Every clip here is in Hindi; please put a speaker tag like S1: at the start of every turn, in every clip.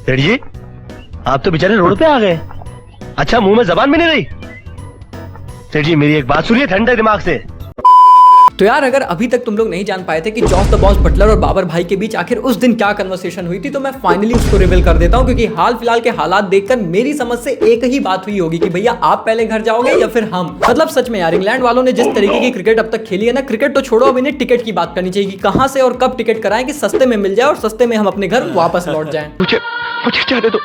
S1: सेठ जी, आप तो बेचारे रोड पे आ गए। अच्छा, मुंह में जबान भी नहीं रही। सेठ जी, मेरी एक बात सुनिए ठंडे दिमाग से।
S2: तो यार, अगर अभी तक तुम लोग नहीं जान पाए थे कि जॉस द बॉस बटलर और बाबर भाई के बीच आखिर उस दिन क्या कन्वर्सेशन हुई थी, तो मैं फाइनली उसको रिवील कर देता हूं, क्योंकि हाल फिलहाल के हालात देखकर मेरी समझ से एक ही बात हुई होगी कि भैया आप पहले घर जाओगे या फिर हम। मतलब सच में यार, इंग्लैंड वालों ने जिस तरीके की क्रिकेट अब तक खेली है ना, क्रिकेट तो छोड़ो, अब इन्हें टिकट की बात करनी चाहिए कि कहां से और कब टिकट कराएं कि सस्ते में मिल जाए और सस्ते में हम अपने घर वापस लौट जाएं।
S1: मुझे जाने दो।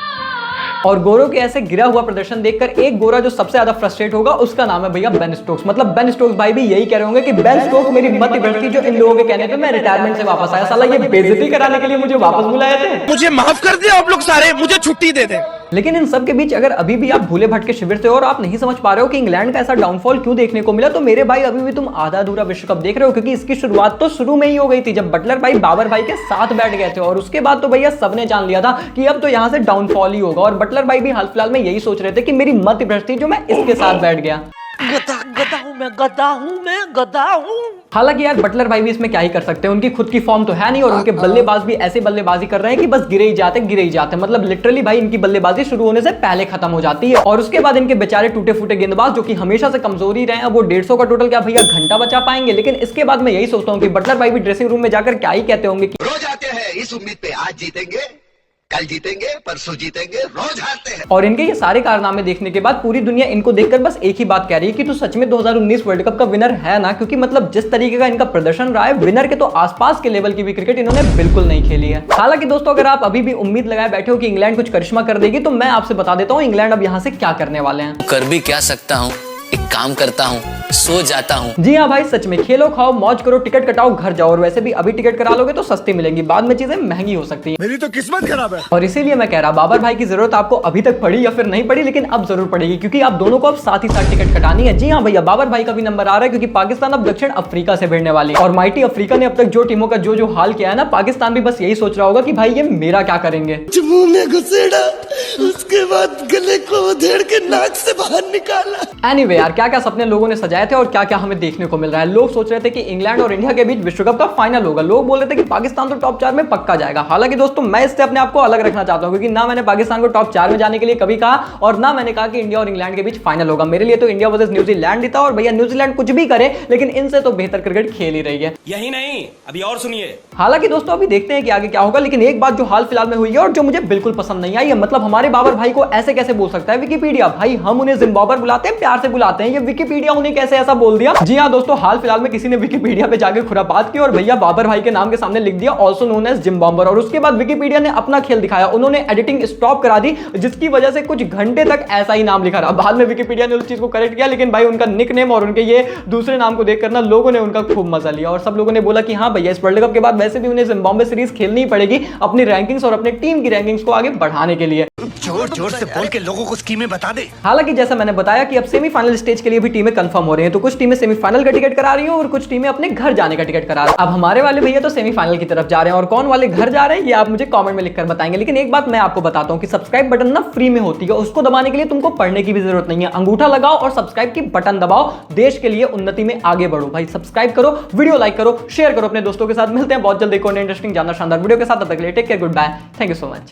S2: और गोरों के ऐसे गिरा हुआ प्रदर्शन देखकर एक गोरा जो सबसे ज्यादा फ्रस्ट्रेट होगा उसका नाम है भैया बेन स्टोक्स। मतलब बेन स्टोक्स भाई भी यही कह रहे होंगे कि बेन स्टोक्स मेरी मत भ्रष्ट जो इन लोगों के कहने पे मैं रिटायरमेंट से वापस आया, साला ये बेइज्जती कराने के लिए मुझे वापस बुलाए थे।
S3: मुझे माफ कर दे आप लोग सारे, मुझे छुट्टी दे दे।
S2: लेकिन इन सब के बीच अगर अभी भी आप भूले भटके शिविर से हो और आप नहीं समझ पा रहे हो कि इंग्लैंड का ऐसा डाउनफॉल क्यों देखने को मिला, तो मेरे भाई अभी भी तुम आधा अधूरा विश्व कप देख रहे हो, क्योंकि इसकी शुरुआत तो शुरू में ही हो गई थी जब बटलर भाई बाबर भाई के साथ बैठ गए थे। और उसके बाद तो भैया सबने जान लिया था कि अब तो यहां से डाउनफॉल ही होगा। और बटलर भाई भी हाल फिलहाल में यही सोच रहे थे कि मेरी मत भ्रष्ट थी जो मैं इसके साथ बैठ गया।
S3: गधा हूं।
S2: हालांकि यार बटलर भाई भी इसमें क्या ही कर सकते हैं, उनकी खुद की फॉर्म तो है नहीं और उनके बल्लेबाज भी ऐसे बल्लेबाजी कर रहे हैं कि बस गिरे ही जाते। मतलब लिटरली भाई इनकी बल्लेबाजी शुरू होने से पहले खत्म हो जाती है। और उसके बाद इनके बेचारे टूटे फूटे गेंदबाज जो कि हमेशा से कमजोर ही रहे हैं, वो 150 का टोटल क्या भैया घंटा बचा पाएंगे। लेकिन इसके बाद मैं यही सोचता हूँ कि बटलर भाई भी ड्रेसिंग रूम में जाकर क्या ही कहते होंगे कि
S4: रोज आते हैं इस उम्मीद पे आज जीतेंगे, कल जीतेंगे, परसों जीतेंगे, रोज हारते हैं।
S2: और इनके ये सारे कारनामे देखने के बाद पूरी दुनिया इनको देखकर बस एक ही बात कह रही है कि तू सच में 2019 वर्ल्ड कप का विनर है ना, क्योंकि मतलब जिस तरीके का इनका प्रदर्शन रहा है, विनर के तो आसपास के लेवल की भी क्रिकेट इन्होंने बिल्कुल नहीं खेली है। हालांकि दोस्तों, अगर आप अभी भी उम्मीद लगाए बैठे हो कि इंग्लैंड कुछ करिश्मा कर देगी, तो मैं आपसे बता देता हूँ इंग्लैंड अब यहाँ से क्या करने वाले हैं।
S5: कर भी क्या सकता हूँ, एक काम करता हूँ, सो जाता हूँ।
S2: जी हाँ भाई, सच में खेलो खाओ मौज करो, टिकट कटाओ घर जाओ। और वैसे भी अभी टिकट करा लोगे तो सस्ती मिलेंगी, बाद में चीजें महंगी हो सकती हैं।
S3: मेरी तो किस्मत खराब है।
S2: और इसीलिए मैं कह रहा, बाबर भाई की जरूरत आपको अभी तक पड़ी या फिर नहीं पड़ी, लेकिन अब जरूर पड़ेगी, क्योंकि आप दोनों को अब साथ ही साथ टिकट कटानी है। जी हाँ भैया, बाबर भाई का भी नंबर आ रहा है, क्योंकि पाकिस्तान अब दक्षिण अफ्रीका से भिड़ने वाली है। और माइटी अफ्रीका ने अब तक जो टीमों का जो हाल किया है ना, पाकिस्तान भी बस यही सोच रहा होगा कि भाई ये मेरा क्या करेंगे।
S3: मुंह में घुसेड़ा, उसके बाद गले को उधेड़ के नाक से बाहर निकाला।
S2: एनीवे यार, क्या क्या सपने लोगों ने सजाए थे और क्या क्या हमें देखने को मिल रहा है। लोग सोच रहे थे कि इंग्लैंड और इंडिया के बीच विश्व कप का फाइनल होगा। लोग बोल रहे थे कि पाकिस्तान तो टॉप 4 में पक्का जाएगा। हालांकि दोस्तों, मैं इससे अपने आप को अलग रखना चाहता हूं, क्योंकि ना मैंने पाकिस्तान को टॉप 4 में जाने के लिए कभी कहा और ना मैंने कहा कि इंडिया और इंग्लैंड के बीच फाइनल होगा। मेरे लिए तो इंडिया वर्सेस न्यूजीलैंड ही था। और भैया न्यूजीलैंड कुछ भी करे, लेकिन इनसे तो बेहतर क्रिकेट खेल ही रही है।
S6: यही नहीं, अभी और सुनिए।
S2: हालांकि दोस्तों, अभी देखते हैं कि आगे क्या होगा। लेकिन एक बात जो हाल फिलहाल में हुई है और जो मुझे बिल्कुल पसंद नहीं आई है, मतलब हमारे बाबर भाई को ऐसे कैसे बोल सकता है विकिपीडिया। भाई हम उन्हें जिम्बाब्वे बुलाते हैं, प्यार से बुलाते हैं, ये विकिपीडिया उन्हें कैसे ऐसा बोल दिया। जी हाँ दोस्तों, हाल फिलहाल में किसी ने विकिपीडिया पे जाकर खुरापात की और भैया बाबर भाई के नाम के सामने लिख दिया ऑल्सो नोन एज जिम्बाब्वे। और उसके बाद विकिपीडिया ने अपना खेल दिखाया, उन्होंने एडिटिंग स्टॉप करा दी, जिसकी वजह से कुछ घंटे तक ऐसा ही नाम लिखा रहा। बाद में विकिपीडिया ने उस चीज को करेक्ट किया, लेकिन भाई उनका निकनेम और उनके ये दूसरे नाम को देखकर ना लोगों ने उनका खूब मजा लिया। और सब लोगों ने बोला कि हाँ भैया, इस वर्ल्ड कप के बाद वैसे भी उन्हें जिम्बाब्वे सीरीज खेलनी पड़ेगी अपनी रैंकिंग्स और अपने टीम की रैंकिंग्स को आगे बढ़ाने के लिए।
S3: जोर जोर से बोल के लोगों को स्कीमें बता दे।
S2: हालांकि जैसा मैंने बताया कि अब सेमीफाइनल स्टेज के लिए भी टीमें कंफर्म हो रही हैं, तो कुछ टीमें सेमीफाइनल का टिकट करा रही हैं और कुछ टीमें अपने घर जाने का टिकट करा रही हैं। अब हमारे वाले भैया तो सेमीफाइनल की तरफ जा रहे हैं, और कौन वाले घर जा रहे हैं ये आप मुझे कमेंट में लिखकर बताएंगे। लेकिन एक बात मैं आपको बताता हूं कि सब्सक्राइब बटन ना फ्री में होती है, उसको दबाने के लिए तुमको पढ़ने की भी जरूरत नहीं है। अंगूठा लगाओ और सब्सक्राइब की बटन दबाओ, देश के लिए उन्नति में आगे बढ़ो। भाई सब्सक्राइब करो, वीडियो लाइक करो, शेयर करो अपने दोस्तों के साथ। मिलते हैं बहुत जल्द एक और इंटरेस्टिंग जानना शानदार वीडियो के साथ। तब तक के लिए take care, good bye, thank you so much.